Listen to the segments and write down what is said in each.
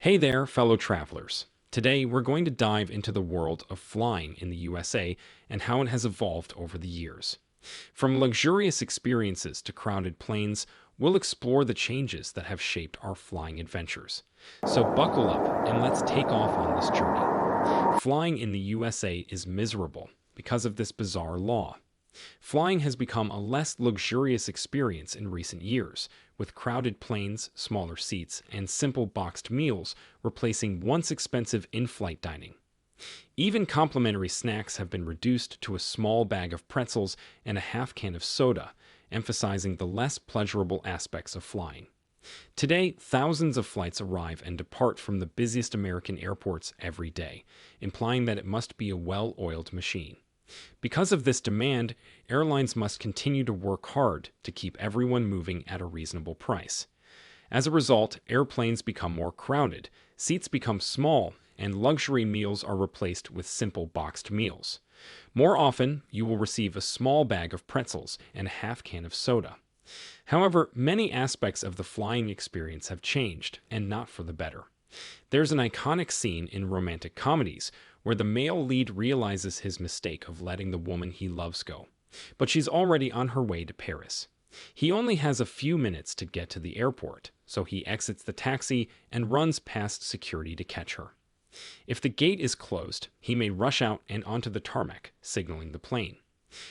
Hey there, fellow travelers. Today, we're going to dive into the world of flying in the USA and how it has evolved over the years. From luxurious experiences to crowded planes, we'll explore the changes that have shaped our flying adventures. So, buckle up and let's take off on this journey. Flying in the USA is miserable because of this bizarre law. Flying has become a less luxurious experience in recent years, with crowded planes, smaller seats, and simple boxed meals replacing once expensive in flight dining. Even complimentary snacks have been reduced to a small bag of pretzels and a half can of soda, emphasizing the less pleasurable aspects of flying. Today, thousands of flights arrive and depart from the busiest American airports every day, implying that it must be a well oiled machine. Because of this demand, airlines must continue to work hard to keep everyone moving at a reasonable price. As a result, airplanes become more crowded, seats become small, and luxury meals are replaced with simple boxed meals. More often, you will receive a small bag of pretzels and a half can of soda. However, many aspects of the flying experience have changed, and not for the better. There's an iconic scene in romantic comedies where the male lead realizes his mistake of letting the woman he loves go, but she's already on her way to Paris. He only has a few minutes to get to the airport, so he exits the taxi and runs past security to catch her. If the gate is closed, he may rush out and onto the tarmac, signaling the plane.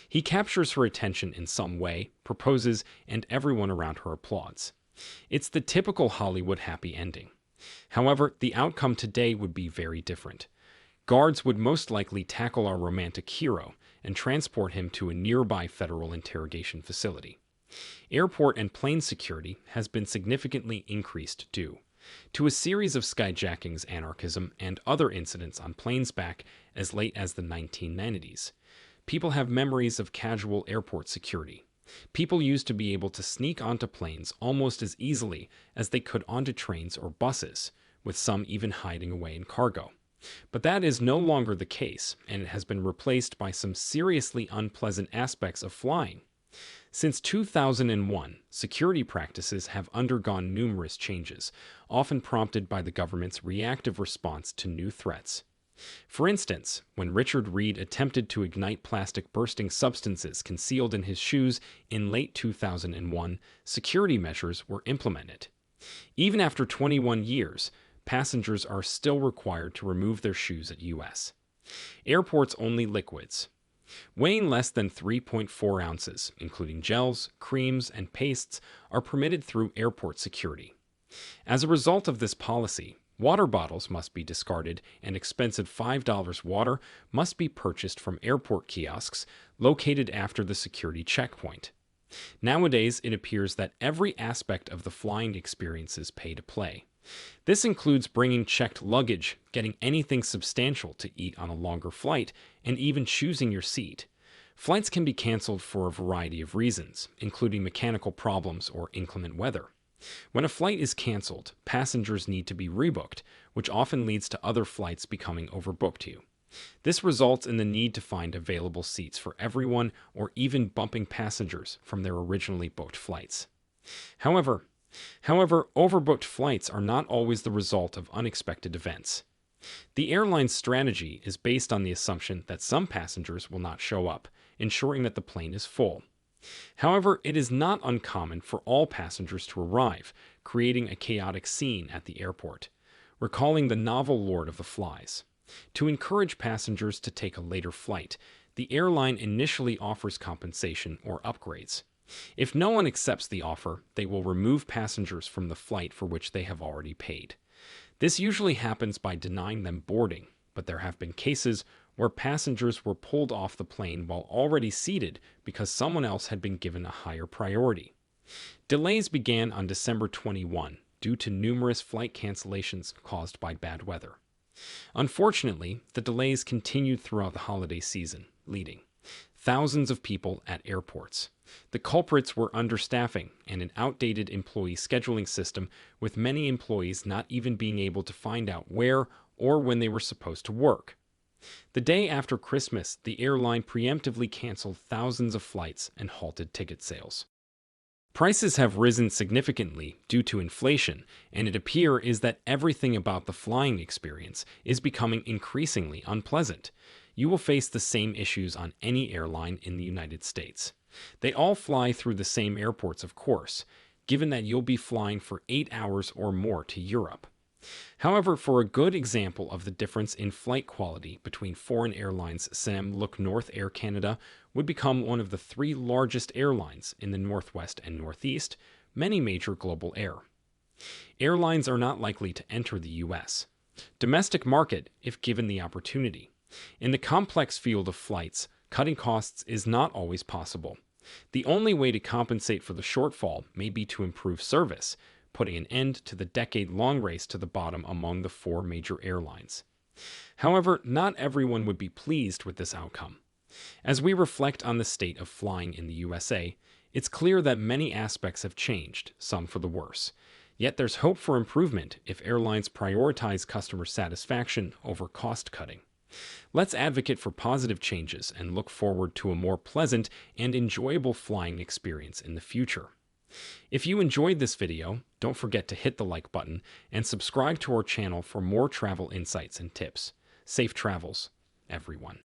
He captures her attention in some way, proposes, and everyone around her applauds. It's the typical Hollywood happy ending. However, the outcome today would be very different. Guards would most likely tackle our romantic hero and transport him to a nearby federal interrogation facility. Airport and plane security has been significantly increased due to a series of skyjackings, anarchism, and other incidents on planes back as late as the 1990s. People have memories of casual airport security. People used to be able to sneak onto planes almost as easily as they could onto trains or buses, with some even hiding away in cargo. But that is no longer the case, and it has been replaced by some seriously unpleasant aspects of flying. Since 2001, security practices have undergone numerous changes, often prompted by the government's reactive response to new threats. For instance, when Richard Reed attempted to ignite plastic bursting substances concealed in his shoes in late 2001, security measures were implemented. Even after 21 years, passengers are still required to remove their shoes at U.S. airports. Only liquids weighing less than 3.4 ounces, including gels, creams, and pastes, are permitted through airport security. As a result of this policy, water bottles must be discarded, and expensive $5 water must be purchased from airport kiosks located after the security checkpoint. Nowadays, it appears that every aspect of the flying experience is pay to play. This includes bringing checked luggage, getting anything substantial to eat on a longer flight, and even choosing your seat. Flights can be canceled for a variety of reasons, including mechanical problems or inclement weather. When a flight is canceled, passengers need to be rebooked, which often leads to other flights becoming overbooked to you. This results in the need to find available seats for everyone or even bumping passengers from their originally booked flights. However, overbooked flights are not always the result of unexpected events. The airline's strategy is based on the assumption that some passengers will not show up, ensuring that the plane is full. However, it is not uncommon for all passengers to arrive, creating a chaotic scene at the airport, recalling the novel Lord of the Flies. To encourage passengers to take a later flight, the airline initially offers compensation or upgrades. If no one accepts the offer, they will remove passengers from the flight for which they have already paid. This usually happens by denying them boarding, but there have been cases where passengers were pulled off the plane while already seated because someone else had been given a higher priority. Delays began on December 21 due to numerous flight cancellations caused by bad weather. Unfortunately, the delays continued throughout the holiday season, leading thousands of people at airports. The culprits were understaffing and an outdated employee scheduling system, with many employees not even being able to find out where or when they were supposed to work. The day after Christmas, the airline preemptively canceled thousands of flights and halted ticket sales. Prices have risen significantly due to inflation, and it appears that everything about the flying experience is becoming increasingly unpleasant. You will face the same issues on any airline in the United States. They all fly through the same airports, of course, given that you'll be flying for 8 hours or more to Europe. However, for a good example of the difference in flight quality between foreign airlines, Sam, look north. Air Canada would become one of the three largest airlines in the Northwest and Northeast, many major global airlines are not likely to enter the U.S. domestic market if given the opportunity. In the complex field of flights, cutting costs is not always possible. The only way to compensate for the shortfall may be to improve service, putting an end to the decade-long race to the bottom among the four major airlines. However, not everyone would be pleased with this outcome. As we reflect on the state of flying in the USA, it's clear that many aspects have changed, some for the worse. Yet there's hope for improvement if airlines prioritize customer satisfaction over cost cutting. Let's advocate for positive changes and look forward to a more pleasant and enjoyable flying experience in the future. If you enjoyed this video, don't forget to hit the like button and subscribe to our channel for more travel insights and tips. Safe travels, everyone.